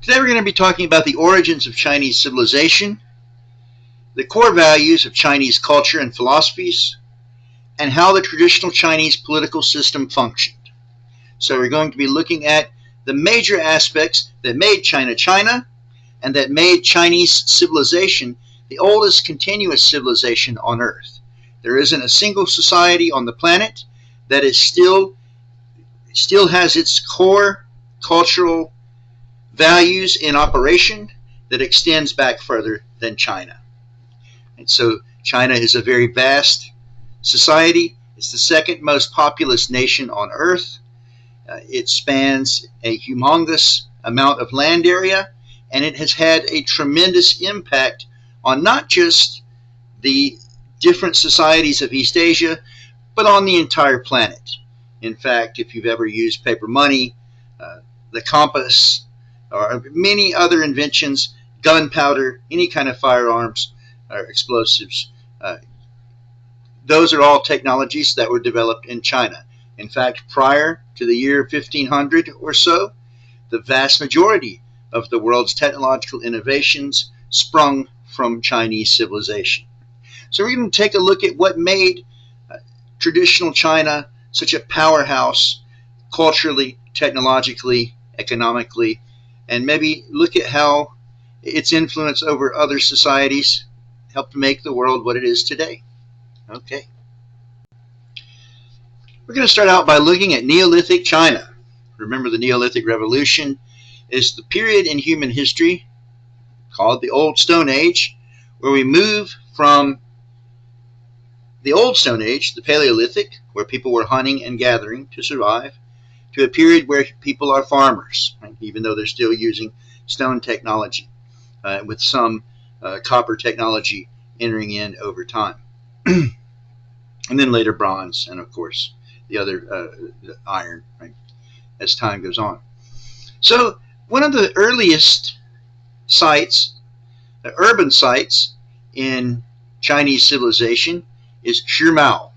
Today we're going to be talking about the origins of Chinese civilization, the core values of Chinese culture and philosophies, and how the traditional Chinese political system functioned. So we're going to be looking at the major aspects that made China China and that made Chinese civilization the oldest continuous civilization on Earth. There isn't a single society on the planet that is still has its core cultural values in operation that extends back further than China. And so China is a very vast society. It's the second most populous nation on Earth. It spans a humongous amount of land area, and it has had a tremendous impact on not just the different societies of East Asia, but on the entire planet. In fact, if you've ever used paper money, the compass, or many other inventions, gunpowder, any kind of firearms or explosives, those are all technologies that were developed in China. In fact, prior to the year 1500 or so, the vast majority of the world's technological innovations sprung from Chinese civilization. So we're going to take a look at what made traditional China such a powerhouse culturally, technologically, economically, and maybe look at how its influence over other societies helped make the world what it is today. Okay. We're going to start out by looking at Neolithic China. Remember, the Neolithic Revolution is the period in human history called the Old Stone Age, where we move from the Old Stone Age, the Paleolithic, where people were hunting and gathering to survive, to a period where people are farmers, right? Even though they're still using stone technology, with some copper technology entering in over time. And then later bronze, and of course the other iron, right, as time goes on. So one of the earliest sites, urban sites in Chinese civilization is Shimao.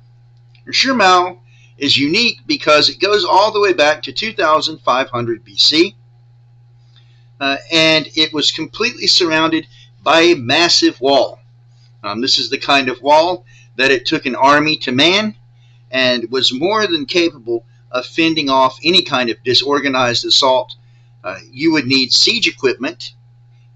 Shimao is unique because it goes all the way back to 2500 BC, and it was completely surrounded by a massive wall. This is the kind of wall that it took an army to man, and was more than capable of fending off any kind of disorganized assault. You would need siege equipment,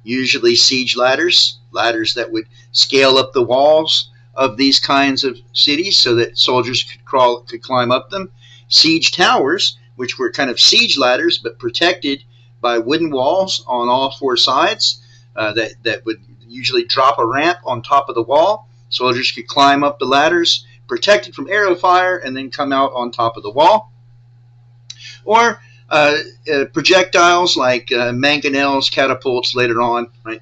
usually siege ladders that would scale up the walls of these kinds of cities so that soldiers could climb up them. Siege towers, which were kind of siege ladders but protected by wooden walls on all four sides, that would usually drop a ramp on top of the wall. Soldiers could climb up the ladders, protected from arrow fire, and then come out on top of the wall. Or projectiles like mangonels, catapults later on, right,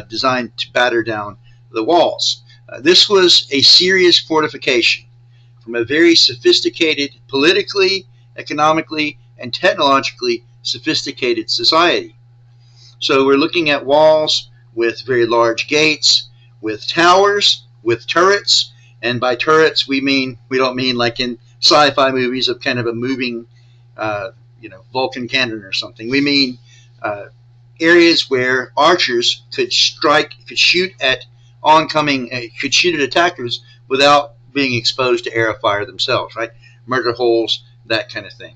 designed to batter down the walls. This was a serious fortification from a very sophisticated, politically, economically, and technologically sophisticated society. So we're looking at walls with very large gates, with towers, with turrets, and by turrets we don't mean like in sci-fi movies of kind of a moving Vulcan cannon or something. We mean areas where archers could shoot at attackers without being exposed to arrow fire themselves, right? Murder holes, that kind of thing.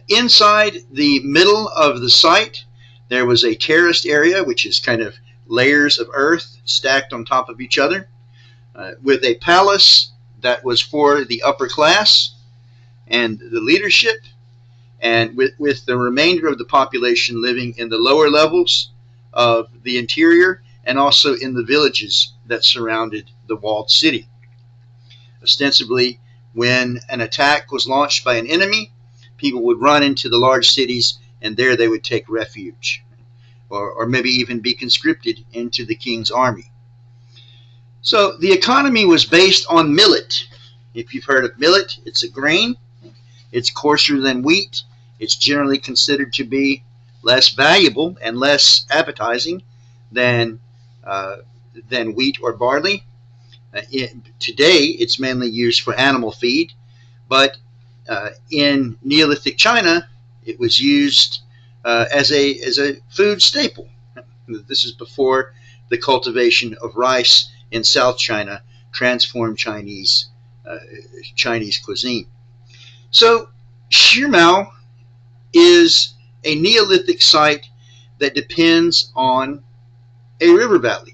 Inside the middle of the site, there was a terraced area, which is kind of layers of earth stacked on top of each other, with a palace that was for the upper class and the leadership, and with the remainder of the population living in the lower levels of the interior and also in the villages that surrounded the walled city. Ostensibly, when an attack was launched by an enemy, people would run into the large cities, and there they would take refuge, or maybe even be conscripted into the king's army. So the economy was based on millet. If you've heard of millet, it's a grain. It's coarser than wheat. It's generally considered to be less valuable and less appetizing than wheat or barley. Today, it's mainly used for animal feed, but in Neolithic China, it was used as a food staple. This is before the cultivation of rice in South China transformed Chinese cuisine. So Shirmao is a Neolithic site that depends on a river valley.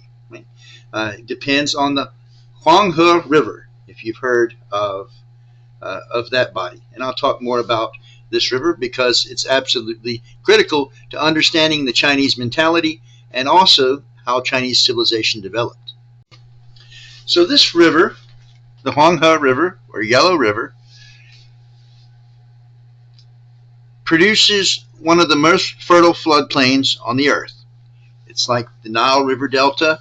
It depends on the Huanghe River, if you've heard of that body. And I'll talk more about this river because it's absolutely critical to understanding the Chinese mentality and also how Chinese civilization developed. So this river, the Huanghe River or Yellow River, produces one of the most fertile floodplains on the earth. It's like the Nile River Delta,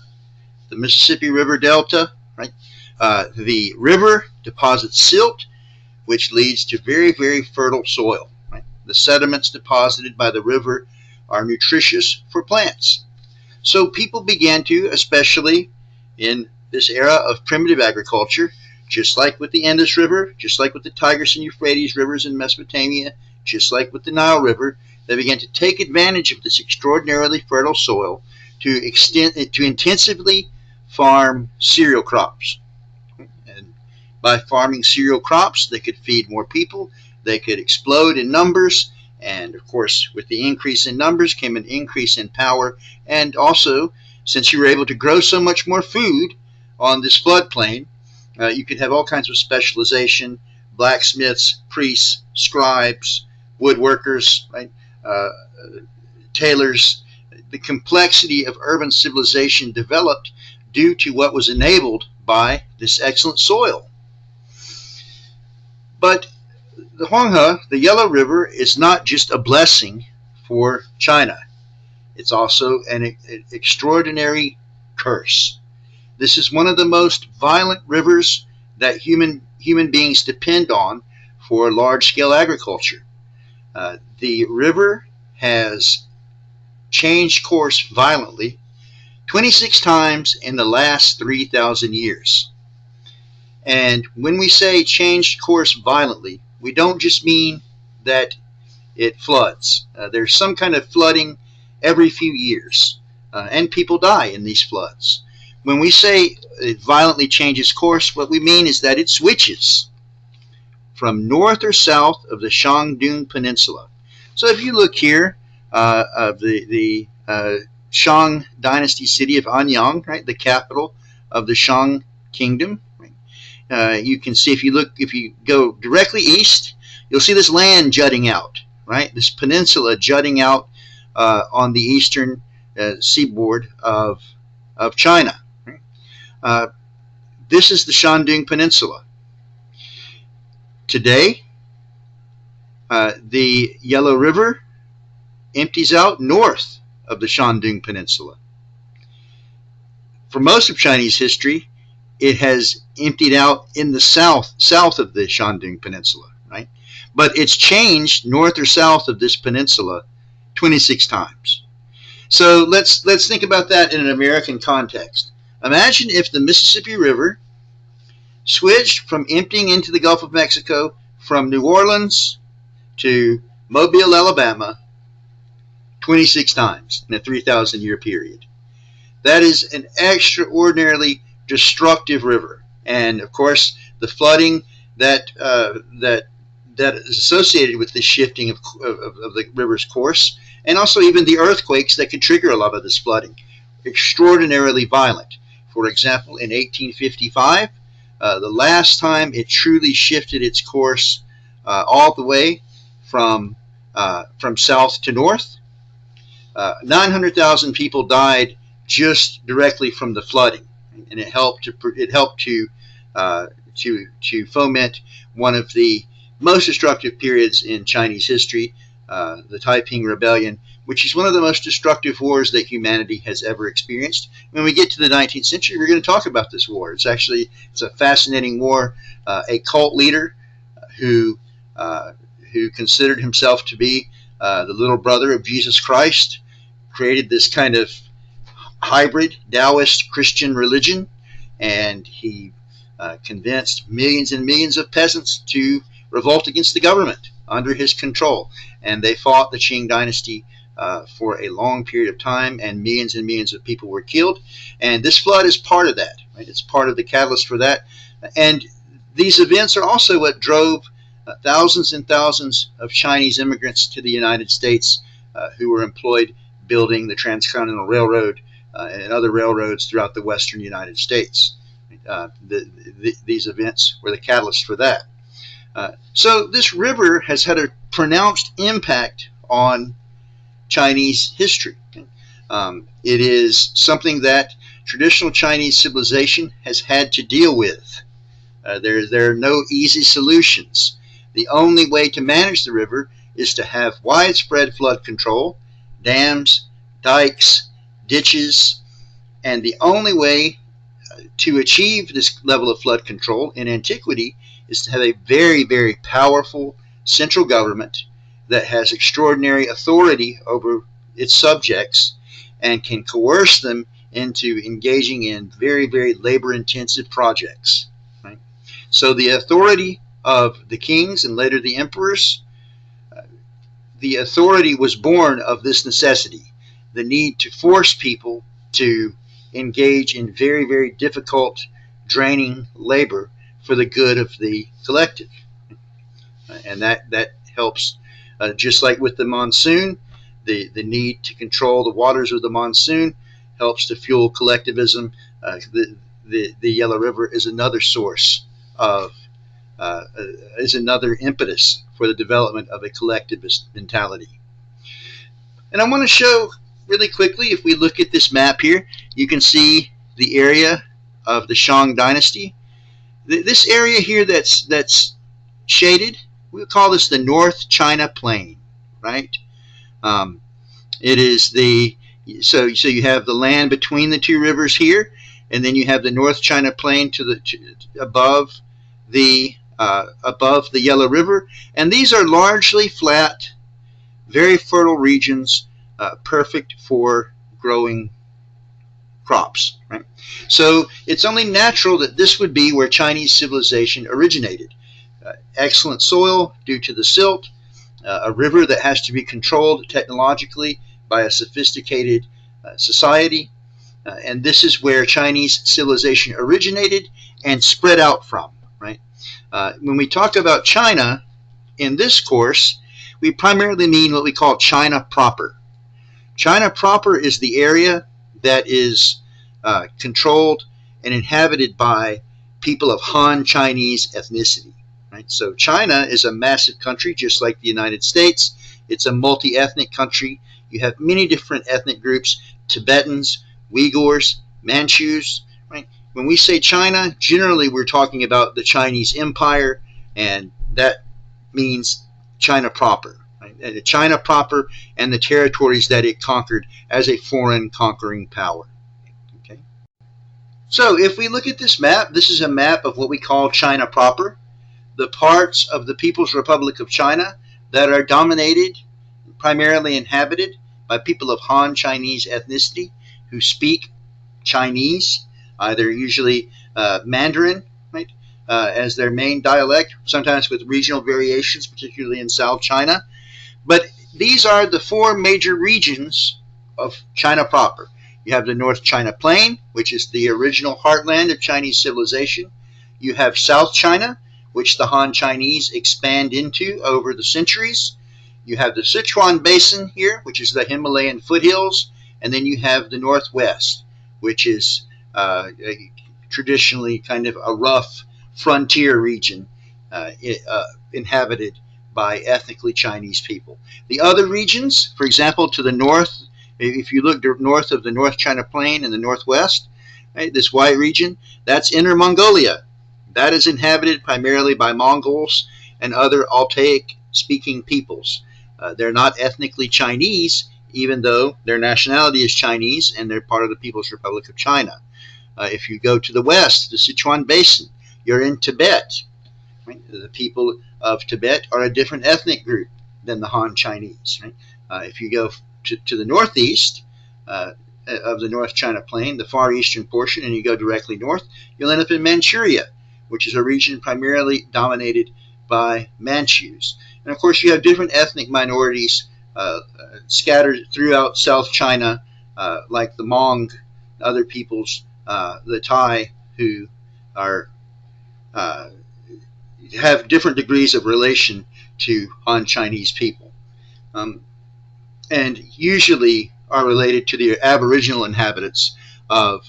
the Mississippi River Delta, right? The river deposits silt, which leads to very, very fertile soil. Right? The sediments deposited by the river are nutritious for plants. So people began to, especially in this era of primitive agriculture, just like with the Indus River, just like with the Tigris and Euphrates rivers in Mesopotamia, just like with the Nile River, they began to take advantage of this extraordinarily fertile soil to intensively farm cereal crops. And by farming cereal crops, they could feed more people, they could explode in numbers, and of course, with the increase in numbers came an increase in power, and also, since you were able to grow so much more food on this floodplain, you could have all kinds of specialization: blacksmiths, priests, scribes, woodworkers, right? Tailors. The complexity of urban civilization developed due to what was enabled by this excellent soil. But the Huanghe, the Yellow River, is not just a blessing for China. It's also an extraordinary curse. This is one of the most violent rivers that human beings depend on for large-scale agriculture. The river has changed course violently 26 times in the last 3,000 years. And when we say changed course violently, we don't just mean that it floods. There's some kind of flooding every few years, and people die in these floods. When we say it violently changes course, what we mean is that it switches from north or south of the Shandong Peninsula. So if you look here, of the Shang Dynasty city of Anyang, right, the capital of the Shang Kingdom. Right? You can see if you go directly east, you'll see this land jutting out, right? This peninsula jutting out on the eastern seaboard of China. Right? This is the Shandong Peninsula. Today, the Yellow River empties out north of the Shandong Peninsula. For most of Chinese history, it has emptied out in the south of the Shandong Peninsula, right? But it's changed north or south of this peninsula 26 times. So let's think about that in an American context. Imagine if the Mississippi River switched from emptying into the Gulf of Mexico from New Orleans to Mobile, Alabama, 26 times in a 3,000-year period. That is an extraordinarily destructive river, and of course, the flooding that is associated with this shifting of the river's course, and also even the earthquakes that could trigger a lot of this flooding, extraordinarily violent. For example, in 1855, the last time it truly shifted its course all the way from south to north, 900,000 people died just directly from the flooding, and it helped to foment one of the most destructive periods in Chinese history, the Taiping Rebellion, which is one of the most destructive wars that humanity has ever experienced. When we get to the 19th century, we're going to talk about this war. It's a fascinating war. A cult leader who considered himself to be the little brother of Jesus Christ created this kind of hybrid Taoist Christian religion, and he convinced millions and millions of peasants to revolt against the government. under his control. And they fought the Qing dynasty for a long period of time, and millions of people were killed. And this flood is part of that. Right? It's part of the catalyst for that. And these events are also what drove thousands and thousands of Chinese immigrants to the United States who were employed building the Transcontinental Railroad and other railroads throughout the western United States. These events were the catalyst for that. So this river has had a pronounced impact on Chinese history. It is something that traditional Chinese civilization has had to deal with. There are no easy solutions. The only way to manage the river is to have widespread flood control, dams, dikes, ditches, and the only way to achieve this level of flood control in antiquity is to have a very, very powerful central government that has extraordinary authority over its subjects and can coerce them into engaging in very, very labor-intensive projects. Right? So the authority of the kings and later the emperors, the authority was born of this necessity, the need to force people to engage in very, very difficult, draining labor for the good of the collective. And that helps, just like with the monsoon, the need to control the waters of the monsoon helps to fuel collectivism. The Yellow River is another source of, is another impetus for the development of a collectivist mentality. And I want to show really quickly, if we look at this map here, you can see the area of the Shang dynasty. This area here that's shaded, we'll call this the North China Plain, right? It is the, so you have the land between the two rivers here, and then you have the North China Plain above the Yellow River, and these are largely flat, very fertile regions, perfect for growing crops. Right? So it's only natural that this would be where Chinese civilization originated. Excellent soil due to the silt, a river that has to be controlled technologically by a sophisticated society, and this is where Chinese civilization originated and spread out from. Right? When we talk about China in this course, we primarily mean what we call China proper. China proper is the area that is controlled and inhabited by people of Han Chinese ethnicity. Right? So China is a massive country, just like the United States. It's a multi-ethnic country. You have many different ethnic groups: Tibetans, Uyghurs, Manchus. Right? When we say China, generally we're talking about the Chinese Empire, and that means China proper. Right? China proper and the territories that it conquered as a foreign conquering power. Okay. So if we look at this map, this is a map of what we call China proper. The parts of the People's Republic of China that are dominated, primarily inhabited by people of Han Chinese ethnicity who speak Chinese, either usually Mandarin, right, as their main dialect, sometimes with regional variations, particularly in South China. But these are the four major regions of China proper. You have the North China Plain, which is the original heartland of Chinese civilization. You have South China, which the Han Chinese expand into over the centuries. You have the Sichuan Basin here, which is the Himalayan foothills. And then you have the Northwest, which is traditionally kind of a rough frontier region inhabited by ethnically Chinese people. The other regions, for example, to the north, if you look north of the North China Plain and the Northwest, right, this white region, that's Inner Mongolia. That is inhabited primarily by Mongols and other Altaic-speaking peoples. They're not ethnically Chinese, even though their nationality is Chinese and they're part of the People's Republic of China. If you go to the west, the Sichuan Basin, you're in Tibet. Right? The people of Tibet are a different ethnic group than the Han Chinese. Right? If you go to the northeast of the North China Plain, the far eastern portion, and you go directly north, you'll end up in Manchuria, which is a region primarily dominated by Manchus. And of course, you have different ethnic minorities scattered throughout South China, like the Hmong, other peoples, the Thai, who are have different degrees of relation to Han Chinese people, and usually are related to the Aboriginal inhabitants of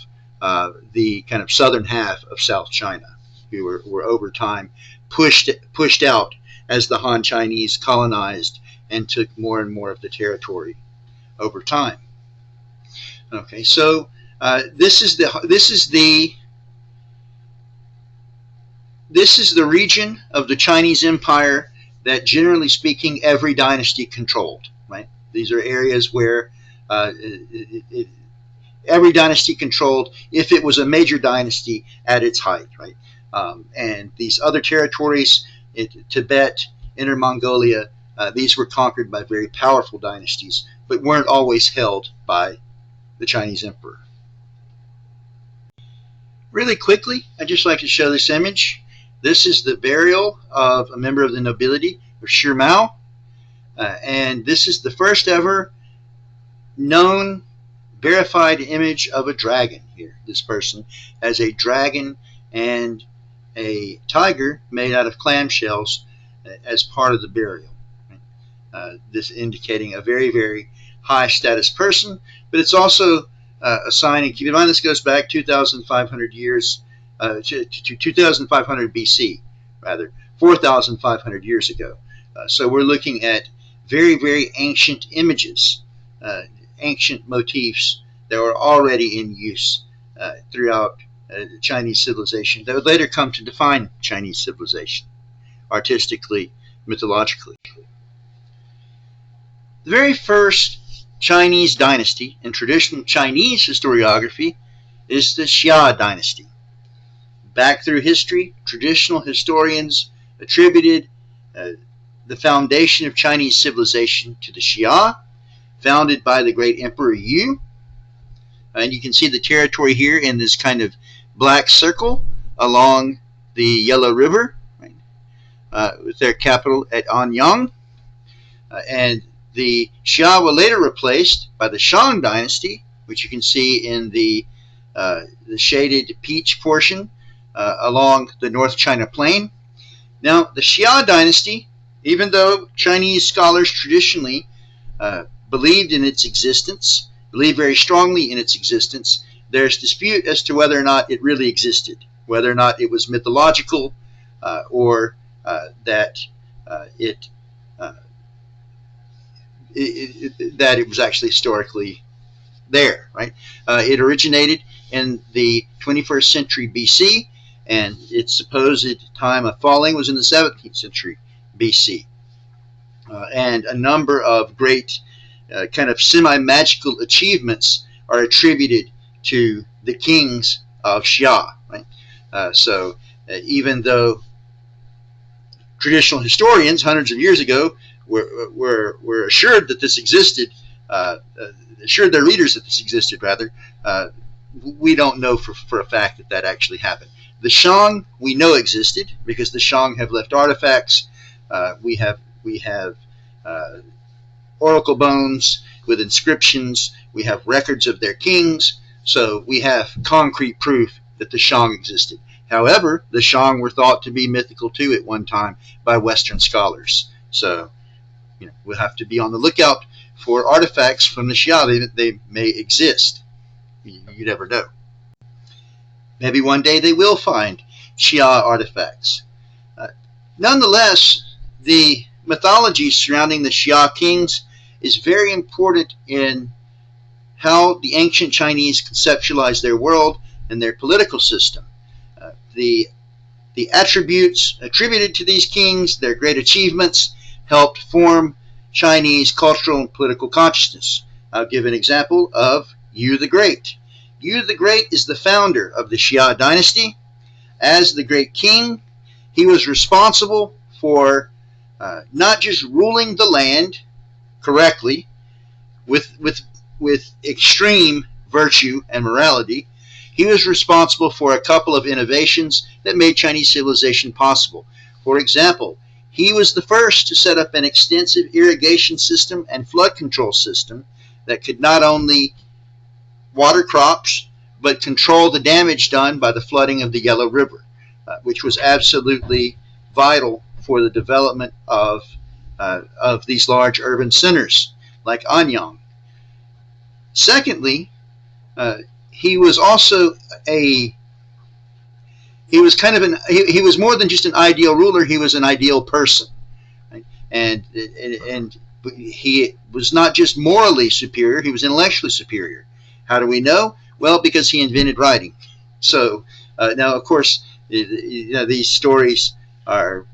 the kind of southern half of South China, who were over time pushed out as the Han Chinese colonized and took more and more of the territory over time. Okay, so this is the region of the Chinese Empire that, generally speaking, every dynasty controlled. Right? These are areas where every dynasty controlled, if it was a major dynasty at its height. Right? And these other territories, Tibet, Inner Mongolia, these were conquered by very powerful dynasties, but weren't always held by the Chinese emperor. Really quickly, I'd just like to show this image. This is the burial of a member of the nobility of Shimao, and this is the first ever known verified image of a dragon here. This person has a dragon and a tiger made out of clamshells as part of the burial. This indicating a very, very high status person, but it's also a sign, and keep in mind this goes back 2,500 years, to 2,500 BC, rather, 4,500 years ago. So we're looking at very, very ancient images, ancient motifs that were already in use throughout Chinese civilization that would later come to define Chinese civilization, artistically, mythologically. The very first Chinese dynasty in traditional Chinese historiography is the Xia dynasty. Back through history, traditional historians attributed the foundation of Chinese civilization to the Xia, founded by the great Emperor Yu. And you can see the territory here in this kind of black circle along the Yellow River, right? With their capital at Anyang. And the Xia were later replaced by the Shang dynasty, which you can see in the shaded peach portion along the North China Plain. Now, the Xia dynasty, even though Chinese scholars traditionally believed in its existence, believed very strongly in its existence, there's dispute as to whether or not it really existed, whether or not it was mythological or that it was actually historically there, right? It originated in the 21st century BC, and its supposed time of falling was in the 17th century BC. And a number of great kind of semi-magical achievements are attributed to the kings of Xia, right? So even though traditional historians hundreds of years ago were assured that this existed, assured their readers that this existed, rather, we don't know for a fact that that actually happened. The Shang we know existed because the Shang have left artifacts. We have oracle bones with inscriptions. We have records of their kings. So we have concrete proof that the Shang existed. However, the Shang were thought to be mythical too at one time by Western scholars. So we'll have to be on the lookout for artifacts from the Xia. They may exist. You never know. Maybe one day they will find Xia artifacts. Nonetheless, the mythology surrounding the Xia kings is very important in how the ancient Chinese conceptualized their world and their political system. The attributes attributed to these kings, their great achievements, helped form Chinese cultural and political consciousness. I'll give an example of Yu the Great. Yu the Great is the founder of the Xia dynasty. As the great king, he was responsible for not just ruling the land correctly with extreme virtue and morality. He was responsible for a couple of innovations that made Chinese civilization possible. For example, He was the first to set up an extensive irrigation system and flood control system that could not only water crops, but control the damage done by the flooding of the Yellow River, which was absolutely vital for the development of these large urban centers like Anyang. Secondly, he was also he was more than just an ideal ruler. He was an ideal person, right? and he was not just morally superior, he was intellectually superior. How do we know? Well, because he invented writing. So now, of course, these stories are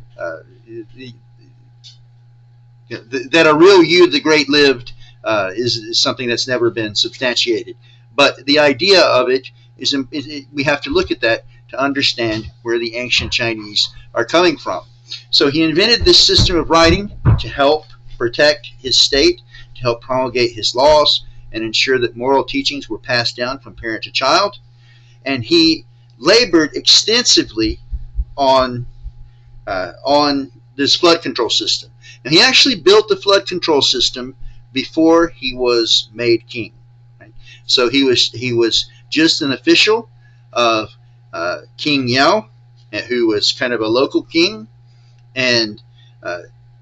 that a real Yu the Great lived is something that's never been substantiated. But the idea of it is we have to look at that to understand where the ancient Chinese are coming from. So he invented this system of writing to help protect his state, to help promulgate his laws, and ensure that moral teachings were passed down from parent to child. And he labored extensively on this flood control system. And he actually built the flood control system before he was made king. Right? So he was just an official of King Yao, who was kind of a local king, and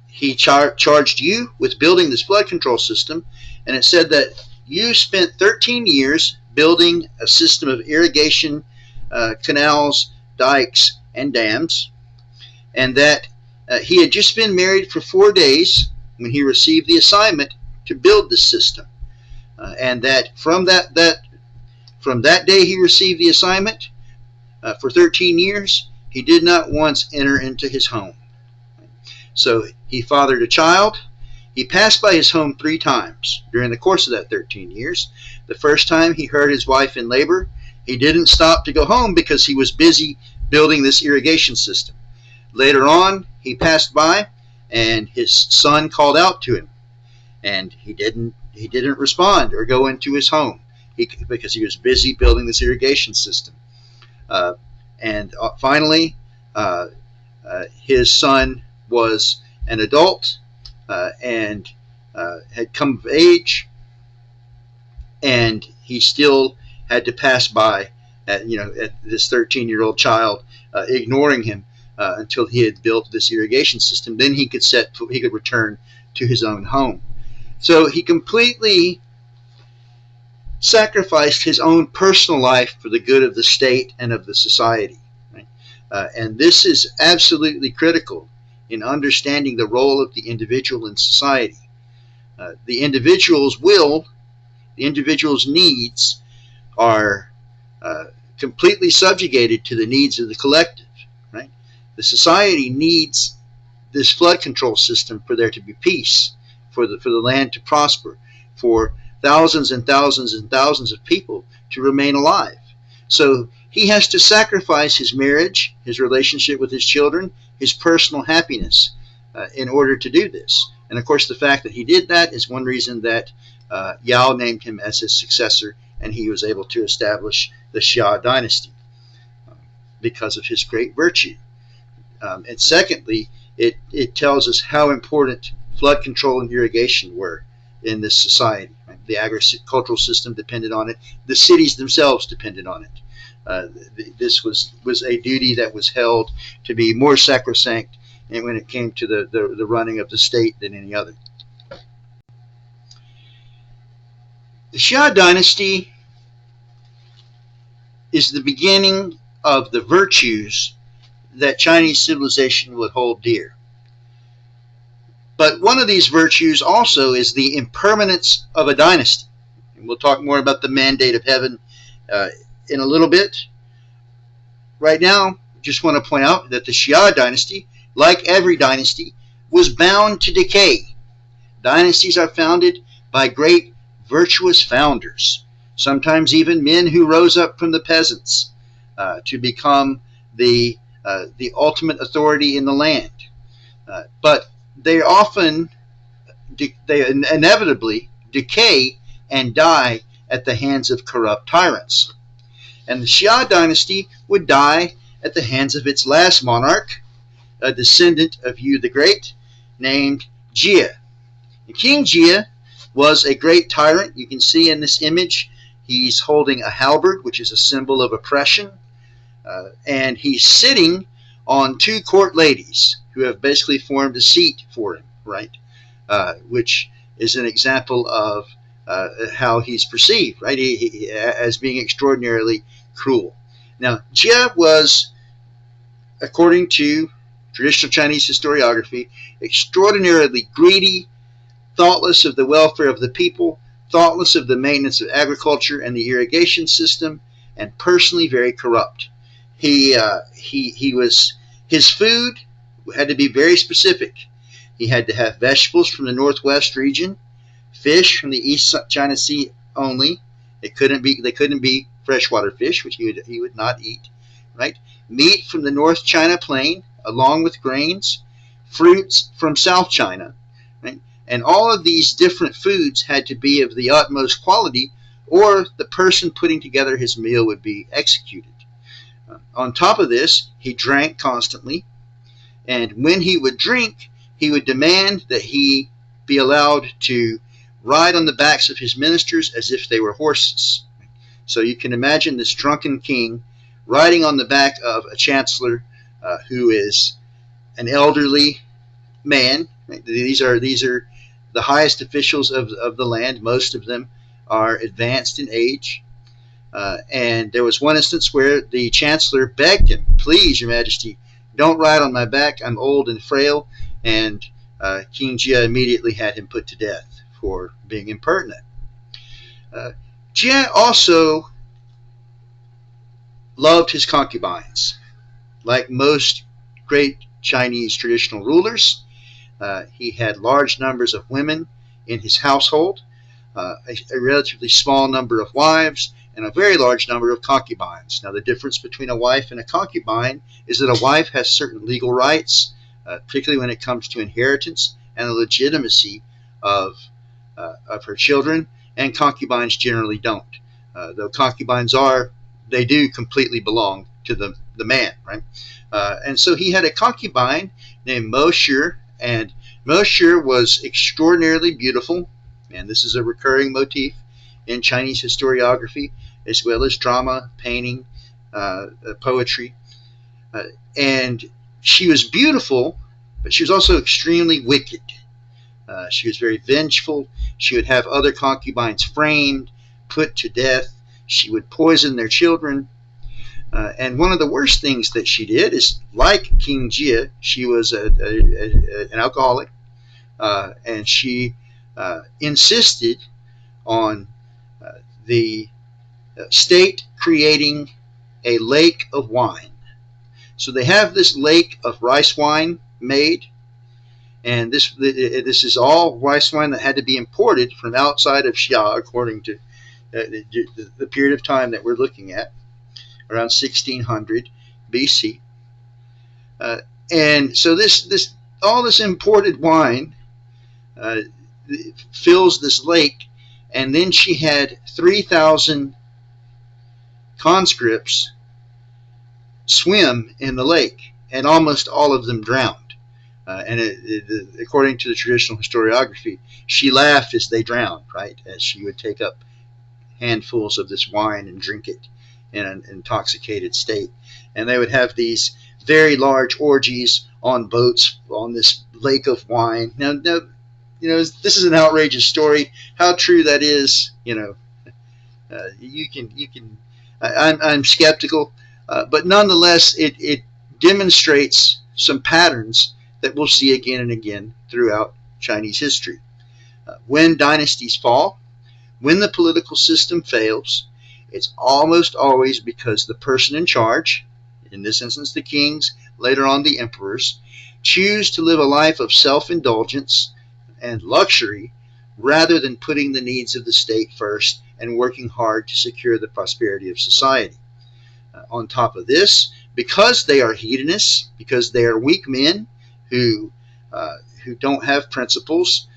he charged Yu with building this flood control system. And it said that Yu spent 13 years building a system of irrigation canals, dikes, and dams, and that he had just been married for 4 days when he received the assignment to build this system, and that from that day he received the assignment, for 13 years he did not once enter into his home. So he fathered a child. He passed by his home 3 times during the course of that 13 years. The first time he heard his wife in labor. He didn't stop to go home because he was busy building this irrigation system. Later on, he passed by, and his son called out to him, and he didn't respond or go into his home because he was busy building this irrigation system. And finally, his son was an adult and had come of age, and he still had to pass by at this 13-year-old child, ignoring him until he had built this irrigation system. Then he could return to his own home. So he completely sacrificed his own personal life for the good of the state and of the society. Right? And this is absolutely critical in understanding the role of the individual in society. The individual's needs are completely subjugated to the needs of the collective. Right? The society needs this flood control system for there to be peace, for the land to prosper, for thousands and thousands and thousands of people to remain alive. So he has to sacrifice his marriage, his relationship with his children, his personal happiness in order to do this. And of course, the fact that he did that is one reason that Yao named him as his successor, and he was able to establish the Xia dynasty because of his great virtue. And secondly, it tells us how important flood control and irrigation were in this society. Right? The agricultural system depended on it. The cities themselves depended on it. This was a duty that was held to be more sacrosanct when it came to the running of the state than any other. The Xia dynasty is the beginning of the virtues that Chinese civilization would hold dear. But one of these virtues also is the impermanence of a dynasty. And we'll talk more about the mandate of heaven in a little bit. Right now, I just want to point out that the Xia dynasty, like every dynasty, was bound to decay. Dynasties are founded by great virtuous founders, sometimes even men who rose up from the peasants to become the ultimate authority in the land. But they inevitably decay and die at the hands of corrupt tyrants. And the Xia dynasty would die at the hands of its last monarch, a descendant of Yu the Great named Jia. And King Jia was a great tyrant. You can see in this image he's holding a halberd, which is a symbol of oppression, and he's sitting on two court ladies who have basically formed a seat for him, right? Which is an example of how he's perceived, right? As being extraordinarily cruel. Now, Jia was, according to traditional Chinese historiography, extraordinarily greedy, thoughtless of the welfare of the people, thoughtless of the maintenance of agriculture and the irrigation system, and personally very corrupt. His food had to be very specific. He had to have vegetables from the northwest region, fish from the East China Sea only. They couldn't be freshwater fish, which he would not eat, right? Meat from the North China Plain, along with grains, fruits from South China, right? And all of these different foods had to be of the utmost quality, or the person putting together his meal would be executed. On top of this, he drank constantly, and when he would drink, he would demand that he be allowed to ride on the backs of his ministers as if they were horses. So you can imagine this drunken king riding on the back of a chancellor who is an elderly man. These are the highest officials of the land. Most of them are advanced in age. And there was one instance where the chancellor begged him, "Please, Your Majesty, don't ride on my back. I'm old and frail." And King Jia immediately had him put to death for being impertinent. Jia also loved his concubines. Like most great Chinese traditional rulers, he had large numbers of women in his household, a relatively small number of wives, and a very large number of concubines. Now, the difference between a wife and a concubine is that a wife has certain legal rights, particularly when it comes to inheritance and the legitimacy of her children, and concubines generally don't. Though concubines they do completely belong to the man, right? And so he had a concubine named Mo Shi, and Mo Shi was extraordinarily beautiful, and this is a recurring motif in Chinese historiography, as well as drama, painting, poetry. And she was beautiful, but she was also extremely wicked. She was very vengeful. She would have other concubines framed, put to death. She would poison their children. And one of the worst things that she did is, like King Jia, she was an alcoholic, and she insisted on the state creating a lake of wine. So they have this lake of rice wine made, and this is all rice wine that had to be imported from outside of Xia, according to the period of time that we're looking at, around 1600 BC. And so all this imported wine fills this lake, and then she had 3,000 conscripts swim in the lake, and almost all of them drowned. According to the traditional historiography, she laughed as they drowned, right? As she would take up handfuls of this wine and drink it in an intoxicated state. And they would have these very large orgies on boats on this lake of wine. Now, this is an outrageous story. How true that is, I'm skeptical, but nonetheless, it demonstrates some patterns that we'll see again and again throughout Chinese history. When dynasties fall, when the political system fails, it's almost always because the person in charge, in this instance the kings, later on the emperors, choose to live a life of self-indulgence and luxury rather than putting the needs of the state first and working hard to secure the prosperity of society. On top of this, because they are hedonists, because they are weak men who don't have principles,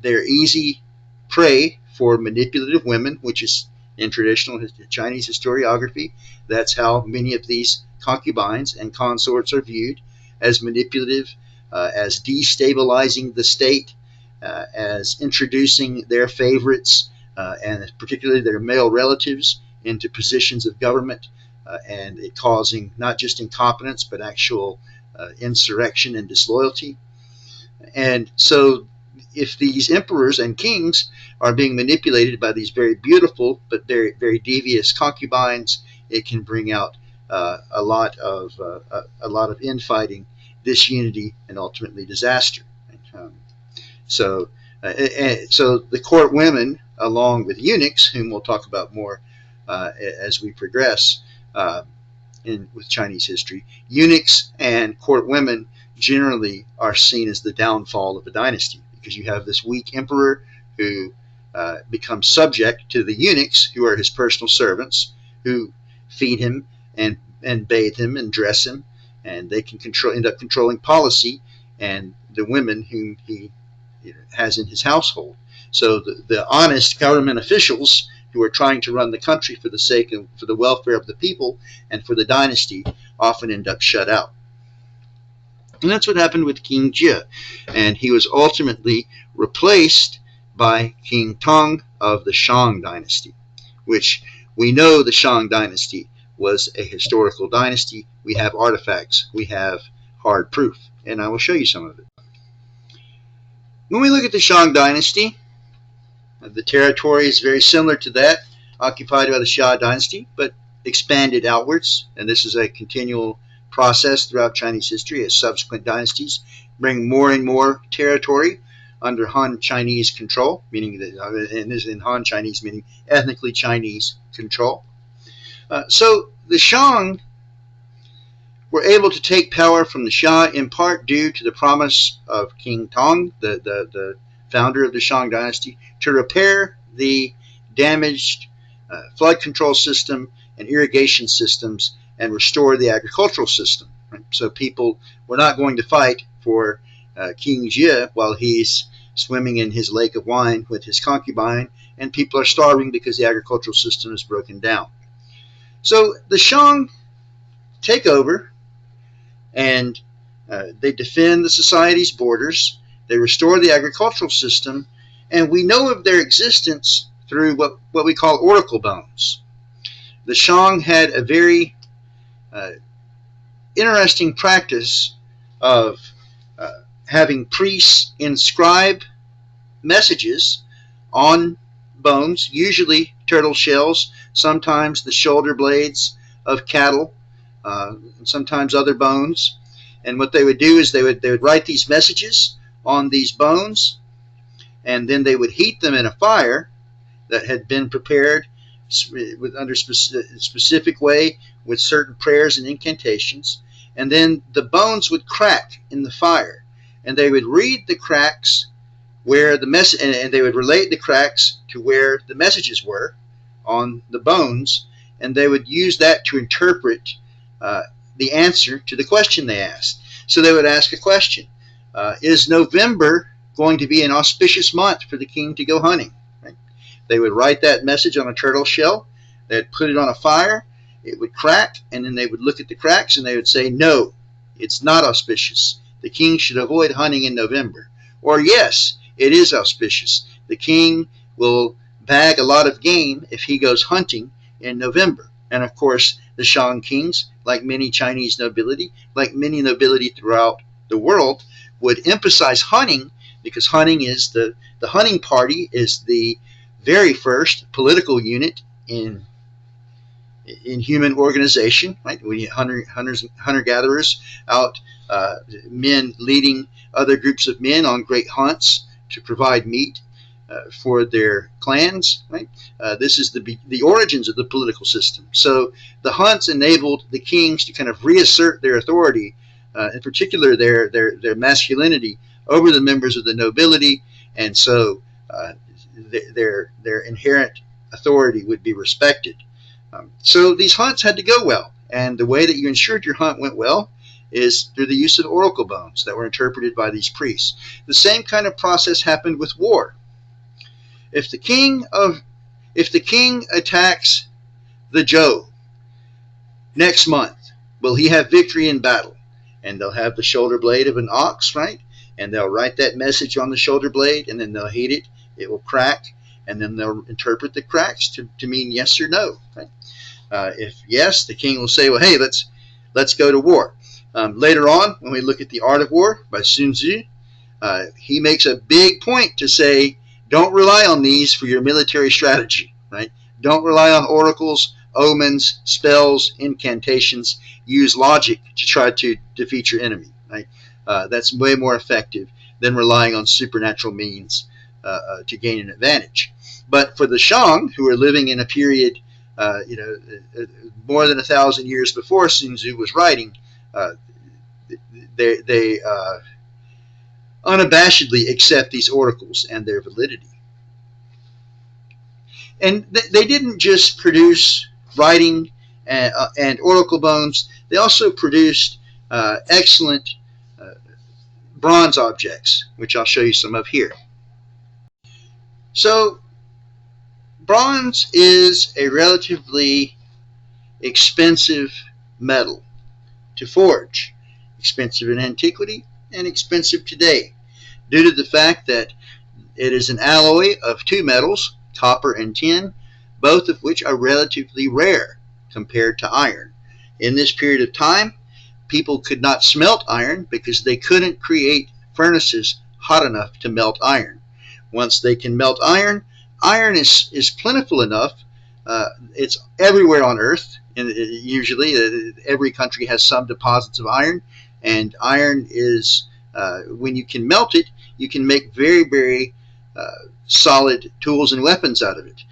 they're easy prey for manipulative women, which is in traditional Chinese historiography. That's how many of these concubines and consorts are viewed. as manipulative, as destabilizing the state, as introducing their favorites, and particularly their male relatives, into positions of government, and it causing not just incompetence but actual insurrection and disloyalty. And so if these emperors and kings are being manipulated by these very beautiful but very, very devious concubines, it can bring out a lot of infighting, disunity, and ultimately disaster. So the court women, along with eunuchs, whom we'll talk about more as we progress with Chinese history, eunuchs and court women generally are seen as the downfall of a dynasty, because you have this weak emperor who becomes subject to the eunuchs, who are his personal servants, who feed him and bathe him and dress him, and they can end up controlling policy and the women whom he has in his household. So the honest government officials who are trying to run the country for the sake of, for the welfare of the people and for the dynasty, often end up shut out. And that's what happened with King Jie. And he was ultimately replaced by King Tang of the Shang dynasty, which we know the Shang dynasty was a historical dynasty. We have artifacts. We have hard proof. And I will show you some of it. When we look at the Shang dynasty, the territory is very similar to that occupied by the Xia dynasty, but expanded outwards. And this is a continual process throughout Chinese history as subsequent dynasties bring more and more territory under Han Chinese control, meaning that, and this in Han Chinese meaning ethnically Chinese control. So the Shang were able to take power from the Xia in part due to the promise of King Tang, the founder of the Shang dynasty, to repair the damaged flood control system and irrigation systems and restore the agricultural system. Right? So people were not going to fight for King Jie while he's swimming in his lake of wine with his concubine, and people are starving because the agricultural system is broken down. So the Shang take over, and they defend the society's borders. They restore the agricultural system, and we know of their existence through what we call oracle bones. The Shang had a very interesting practice of having priests inscribe messages on bones, usually turtle shells, sometimes the shoulder blades of cattle, sometimes other bones. And what they would do is they would write these messages on these bones, and then they would heat them in a fire that had been prepared under specific way with certain prayers and incantations, and then the bones would crack in the fire, and they would read the cracks where the message, and they would relate the cracks to where the messages were on the bones, and they would use that to interpret the answer to the question they asked. So they would ask a question: is November going to be an auspicious month for the king to go hunting? Right? They would write that message on a turtle shell. They'd put it on a fire. It would crack, and then they would look at the cracks and they would say, no, it's not auspicious. The king should avoid hunting in November. Or yes, it is auspicious. The king will bag a lot of game if he goes hunting in November. And of course, the Shang kings, like many Chinese nobility, like many nobility throughout the world, would emphasize hunting, because hunting is the hunting party is the very first political unit in human organization, right? We hunter-gatherers out, men leading other groups of men on great hunts to provide meat for their clans, right? This is the origins of the political system. So the hunts enabled the kings to kind of reassert their authority, in particular their masculinity, over the members of the nobility, and so their inherent authority would be respected. So these hunts had to go well, and the way that you ensured your hunt went well is through the use of oracle bones that were interpreted by these priests. The same kind of process happened with war. If the king attacks the Zhou next month, will he have victory in battle? and they'll have the shoulder blade of an ox, right? And they'll write that message on the shoulder blade, and then they'll heat it. It will crack, and then they'll interpret the cracks to mean yes or no. Right? If yes, the king will say, well, hey, let's go to war. Later on, when we look at The Art of War by Sun Tzu, he makes a big point to say, don't rely on these for your military strategy, right? Don't rely on oracles, omens, spells, incantations. Use logic to try to defeat your enemy, right? That's way more effective than relying on supernatural means to gain an advantage. But for the Shang, who are living in a period, more than 1,000 years before Sun Tzu was writing, they unabashedly accept these oracles and their validity. And they didn't just produce writing and oracle bones. They also produced excellent bronze objects, which I'll show you some of here. So bronze is a relatively expensive metal to forge. Expensive in antiquity and expensive today, due to the fact that it is an alloy of two metals, copper and tin, both of which are relatively rare compared to iron. In this period of time, people could not smelt iron because they couldn't create furnaces hot enough to melt iron. Once they can melt iron, iron is plentiful enough. It's everywhere on Earth, and usually every country has some deposits of iron, and iron is, when you can melt it, you can make very, very solid tools and weapons out of it.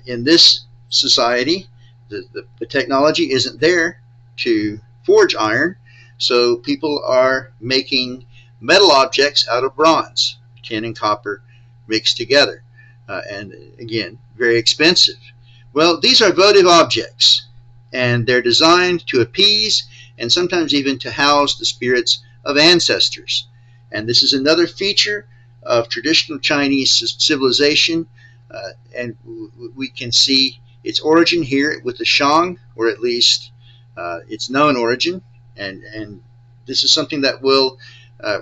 In this society, the technology isn't there to forge iron, so people are making metal objects out of bronze, tin and copper mixed together, and again, very expensive. Well, these are votive objects, and they're designed to appease and sometimes even to house the spirits of ancestors. And this is another feature of traditional Chinese civilization, and we can see its origin here with the Shang, or at least its known origin, and this is something that will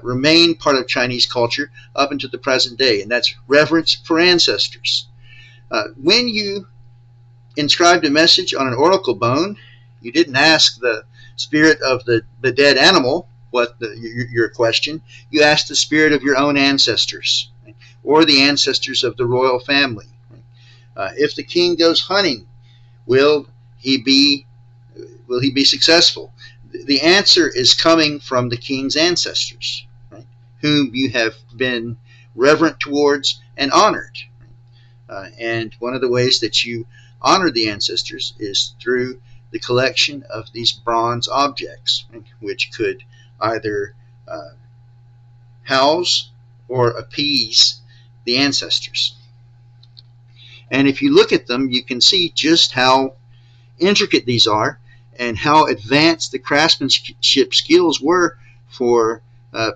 remain part of Chinese culture up until the present day, and that's reverence for ancestors. When you inscribed a message on an oracle bone, you didn't ask the spirit of the dead animal your question. You asked the spirit of your own ancestors, right? Or the ancestors of the royal family. Right? If the king goes hunting, will he be successful? The answer is coming from the king's ancestors, right? Whom you have been reverent towards and honored. And one of the ways that you honor the ancestors is through the collection of these bronze objects, right? Which could either house or appease the ancestors. And if you look at them, you can see just how intricate these are and how advanced the craftsmanship skills were for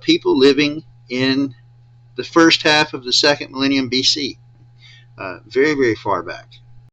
people living in the first half of the second millennium BC. Very, very far back.